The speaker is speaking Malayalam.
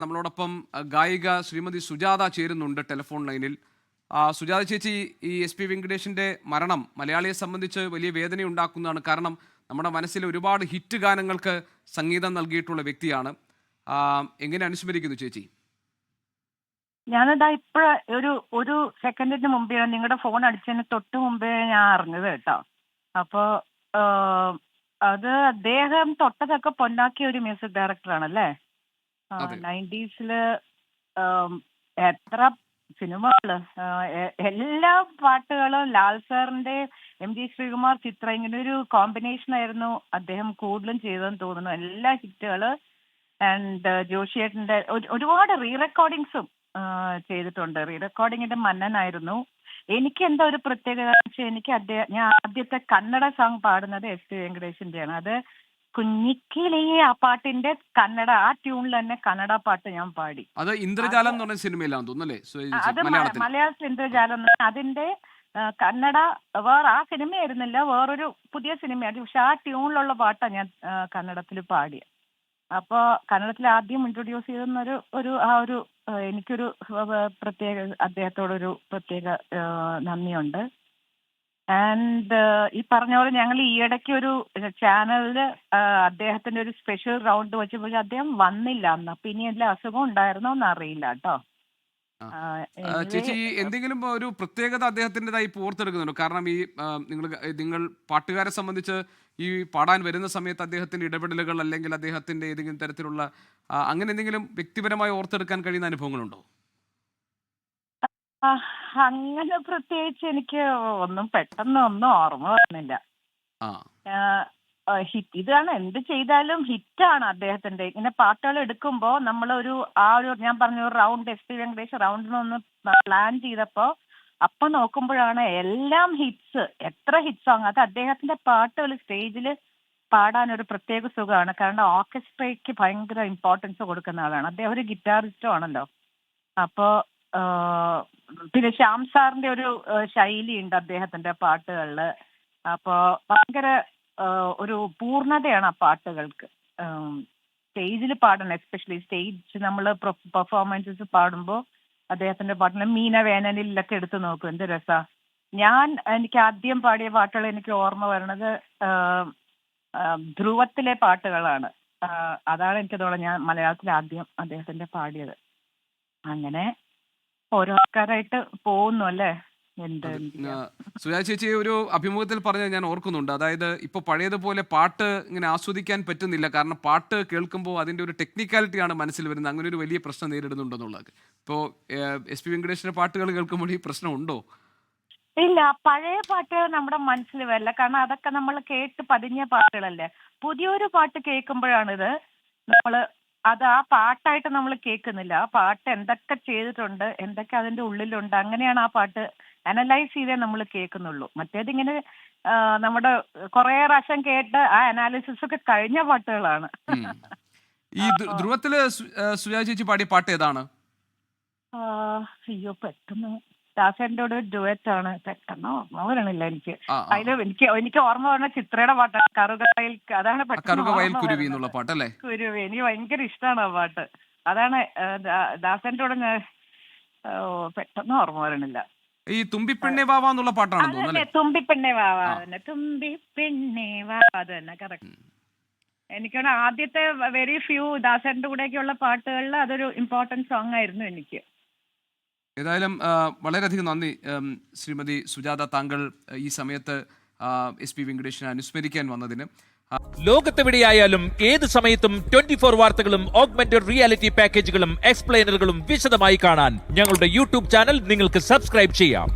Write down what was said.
നമ്മളോടൊപ്പം ഗായിക ശ്രീമതി സുജാത ചേരുന്നുണ്ട് ടെലിഫോൺ ലൈനിൽ. സുജാത ചേച്ചി, ഈ SP വെങ്കടേഷിന്റെ മരണം മലയാളിയെ സംബന്ധിച്ച് വലിയ വേദന ഉണ്ടാക്കുന്നതാണ്. കാരണം നമ്മുടെ മനസ്സിൽ ഒരുപാട് ഹിറ്റ് ഗാനങ്ങൾക്ക് സംഗീതം നൽകിയിട്ടുള്ള വ്യക്തിയാണ്. എങ്ങനെ അനുസ്മരിക്കുന്നു ചേച്ചി? ഞാനതാ ഒരു സെക്കൻഡിന് മുമ്പേ നിങ്ങളുടെ ഫോൺ അടിച്ചതിന് തൊട്ട് മുമ്പേ ഞാൻ അറിഞ്ഞത് കേട്ടോ. അപ്പോ അത് അദ്ദേഹം തൊട്ടതൊക്കെ പൊന്നാക്കിയ ഒരു മ്യൂസിക് ഡയറക്ടറാണല്ലേ. 90s എത്ര സിനിമകള്, എല്ലാ പാട്ടുകളും ലാൽ സാറിന്റെ, MG ശ്രീകുമാർ, ചിത്ര, ഇങ്ങനെ ഒരു കോമ്പിനേഷൻ ആയിരുന്നു അദ്ദേഹം കൂടുതലും ചെയ്തതെന്ന് തോന്നുന്നു. എല്ലാ ഹിറ്റുകള് ആൻഡ് ജോഷിയേട്ടന്റെ ഒരുപാട് റീ റെക്കോർഡിങ്സും ചെയ്തിട്ടുണ്ട്. റീ റെക്കോർഡിങ്ങിന്റെ മന്നനായിരുന്നു. എനിക്ക് എന്താ ഒരു പ്രത്യേകത വെച്ചാൽ ഞാൻ ആദ്യത്തെ കന്നഡ സോങ് പാടുന്നത് SP വെങ്കടേഷിന്റെയാണ്. അത് കുഞ്ഞിക്കിളിയെ, ആ പാട്ടിന്റെ കന്നഡ, ആ ട്യൂണിൽ തന്നെ കന്നഡ പാട്ട് ഞാൻ പാടി. അത് ഇന്ദ്രജാലം എന്ന് പറഞ്ഞ സിനിമയിലാണെന്ന് തോന്നുന്നല്ലേ? അത് മലയാളത്തിൽ ഇന്ദ്രജാലം. അതിന്റെ കന്നഡ ആ സിനിമയായിരുന്നില്ല, വേറൊരു പുതിയ സിനിമയായിരുന്നു. പക്ഷെ ആ ട്യൂണിലുള്ള പാട്ടാണ് ഞാൻ കന്നഡത്തിൽ പാടിയ. അപ്പോൾ കന്നഡത്തിൽ ആദ്യം ഇൻട്രൊഡ്യൂസ് ചെയ്തെന്നൊരു എനിക്കൊരു പ്രത്യേക, അദ്ദേഹത്തോടൊരു പ്രത്യേക നന്ദിയുണ്ട്. ആൻഡ് ഈ പറഞ്ഞ പോലെ ഞങ്ങൾ ഈയിടയ്ക്ക് ഒരു ചാനലില് അദ്ദേഹത്തിന്റെ ഒരു സ്പെഷ്യൽ റൗണ്ട് വെച്ചപ്പോൾ അദ്ദേഹം വന്നില്ല അന്ന്. അപ്പൊ ഇനി എല്ലാ അസുഖം ഉണ്ടായിരുന്നോ എന്ന് അറിയില്ല കേട്ടോ. ചേച്ചി, എന്തെങ്കിലും ഒരു പ്രത്യേകത അദ്ദേഹത്തിൻ്റെതായി ഓർത്തെടുക്കുന്നുണ്ടോ? കാരണം നിങ്ങൾ പാട്ടുകാരെ സംബന്ധിച്ച് ഈ പാടാൻ വരുന്ന സമയത്ത് അദ്ദേഹത്തിന്റെ ഇടപെടലുകൾ അല്ലെങ്കിൽ അദ്ദേഹത്തിന്റെ ഏതെങ്കിലും തരത്തിലുള്ള അങ്ങനെ എന്തെങ്കിലും വ്യക്തിപരമായി ഓർത്തെടുക്കാൻ കഴിയുന്ന അനുഭവങ്ങളുണ്ടോ? അങ്ങനെ പ്രത്യേകിച്ച് എനിക്ക് പെട്ടെന്ന് ഒന്നും ഓർമ്മ വരുന്നില്ല. ഇതാണ്, എന്ത് ചെയ്താലും ഹിറ്റാണ് അദ്ദേഹത്തിന്റെ. ഇങ്ങനെ പാട്ടുകൾ എടുക്കുമ്പോൾ നമ്മളൊരു ഞാൻ പറഞ്ഞ ഒരു റൗണ്ട്, SP വെങ്കടേഷ് റൗണ്ടിനൊന്ന് പ്ലാൻ ചെയ്തപ്പോ അപ്പൊ നോക്കുമ്പോഴാണ് എല്ലാം ഹിറ്റ്സ്. എത്ര ഹിറ്റ് സോങ്! അത് അദ്ദേഹത്തിന്റെ പാട്ടുകൾ സ്റ്റേജിൽ പാടാൻ ഒരു പ്രത്യേക സുഖമാണ്. കാരണം ഓർക്കസ്ട്രയ്ക്ക് ഭയങ്കര ഇമ്പോർട്ടൻസ് കൊടുക്കുന്ന ആളാണ് അദ്ദേഹം. ഒരു ഗിറ്റാറിസ്റ്റും ആണല്ലോ. അപ്പോ പിന്നെ ശ്യാം സാറിന്റെ ഒരു ശൈലിയുണ്ട് അദ്ദേഹത്തിന്റെ പാട്ടുകളില്. അപ്പോ ഭയങ്കര ഒരു പൂർണ്ണതയാണ് ആ പാട്ടുകൾക്ക്. സ്റ്റേജിൽ പാടണം, എസ്പെഷ്യലി സ്റ്റേജ് നമ്മൾ പെർഫോമൻസസ് പാടുമ്പോൾ അദ്ദേഹത്തിന്റെ പാട്ടിന് മീന വേനലിലൊക്കെ എടുത്തു നോക്കും, എന്ത് രസാ. എനിക്ക് ആദ്യം പാടിയ പാട്ടുകൾ എനിക്ക് ഓർമ്മ വരുന്നത് ധ്രുവത്തിലെ പാട്ടുകളാണ്. അതാണ് എനിക്ക് തോന്നുന്നത് ഞാൻ മലയാളത്തിൽ ആദ്യം അദ്ദേഹത്തിന്റെ പാടിയത്. അങ്ങനെ ഓരോ ആൾക്കാരായിട്ട് പോകുന്നു അല്ലേ. സുജാത ചേച്ചി ഒരു അഭിമുഖത്തിൽ പറഞ്ഞത് ഞാൻ ഓർക്കുന്നുണ്ട്. അതായത് ഇപ്പോൾ പഴയതുപോലെ പാട്ട് ഇങ്ങനെ ആസ്വദിക്കാൻ പറ്റുന്നില്ല. കാരണം പാട്ട് കേൾക്കുമ്പോൾ അതിൻ്റെ ഒരു ടെക്നിക്കാലിറ്റിയാണ് മനസ്സിൽ വരുന്നത്. അങ്ങനെ ഒരു വലിയ പ്രശ്നം നേരിടുന്നുണ്ടെന്നുള്ളത്. ഇപ്പോൾ SP വെങ്കടേഷിന്റെ പാട്ടുകൾ കേൾക്കുമ്പോൾ ഈ പ്രശ്നം ഉണ്ടോ? ഇല്ല, പഴയ പാട്ടുകൾ നമ്മുടെ മനസ്സിൽ വരില്ല. കാരണം അതൊക്കെ നമ്മൾ കേട്ട് പതിഞ്ഞ പാട്ടുകളല്ലേ. പുതിയൊരു പാട്ട് കേൾക്കുമ്പോഴാണിത് അത് ആ പാട്ടായിട്ട് നമ്മൾ കേൾക്കുന്നില്ല. ആ പാട്ട് എന്തൊക്കെ ചെയ്തിട്ടുണ്ട്, എന്തൊക്കെ അതിന്റെ ഉള്ളിലുണ്ട്, അങ്ങനെയാണ് ആ പാട്ട് അനലൈസ് ചെയ്തേ നമ്മൾ കേൾക്കുന്നുള്ളൂ. മറ്റേതിങ്ങനെ നമ്മുടെ കുറെ പ്രാവശ്യം കേട്ട് ആ അനാലിസിസ് ഒക്കെ കഴിഞ്ഞ പാട്ടുകളാണ്. ഈ ധ്രുവത്തില് സുജാത ചേച്ചി പാടിയ പാട്ട് ഏതാണ്? അയ്യോ, പെട്ടെന്ന് ദാസന്റെ ഒരു ഡുവറ്റ് ആണ്, പെട്ടെന്ന് ഓർമ്മ വരണില്ല എനിക്ക്. എനിക്ക് ഓർമ്മ പറഞ്ഞ ചിത്രയുടെ പാട്ടാണ്, കറുകവയൽ. അതാണ് കുരുവി എന്നുള്ള പാട്ടല്ലേ? കുരുവി എനിക്ക് ഭയങ്കര ഇഷ്ടമാണ് ആ പാട്ട്. അതാണ് ദാസന്റെ കൂടെ പെട്ടെന്ന് ഓർമ്മ വരണില്ല. ഈ തുമ്പിപ്പെണ്ണെ വാവ എന്നുള്ള പാട്ടാണ് തോന്നുന്നത്. തുമ്പിപ്പെണ്ണെ വാവ തന്നെ, തുമ്പിപ്പെണ്ണെ വാവ, അത് തന്നെ, കറക്റ്റ്. എനിക്കാണ് ആദ്യത്തെ വെരി ഫ്യൂ ദാസന്റെ കൂടെയൊക്കെയുള്ള പാട്ടുകളിൽ അതൊരു ഇമ്പോർട്ടന്റ് സോങ് ആയിരുന്നു എനിക്ക്. ഏതായാലും വളരെയധികം നന്ദി ശ്രീമതി സുജാത, താങ്കൾ ഈ സമയത്ത് SP വെങ്കടേഷിനെ അനുസ്മരിക്കാൻ വന്നതിന്. ലോകത്തെവിടെയായാലും ഏത് സമയത്തും 24 വാർത്തകളും ഓഗ്മെന്റഡ് റിയാലിറ്റി പാക്കേജുകളും എക്സ്പ്ലെയിനറുകളും വിശദമായി കാണാൻ ഞങ്ങളുടെ YouTube ചാനൽ നിങ്ങൾക്ക് സബ്സ്ക്രൈബ് ചെയ്യാം.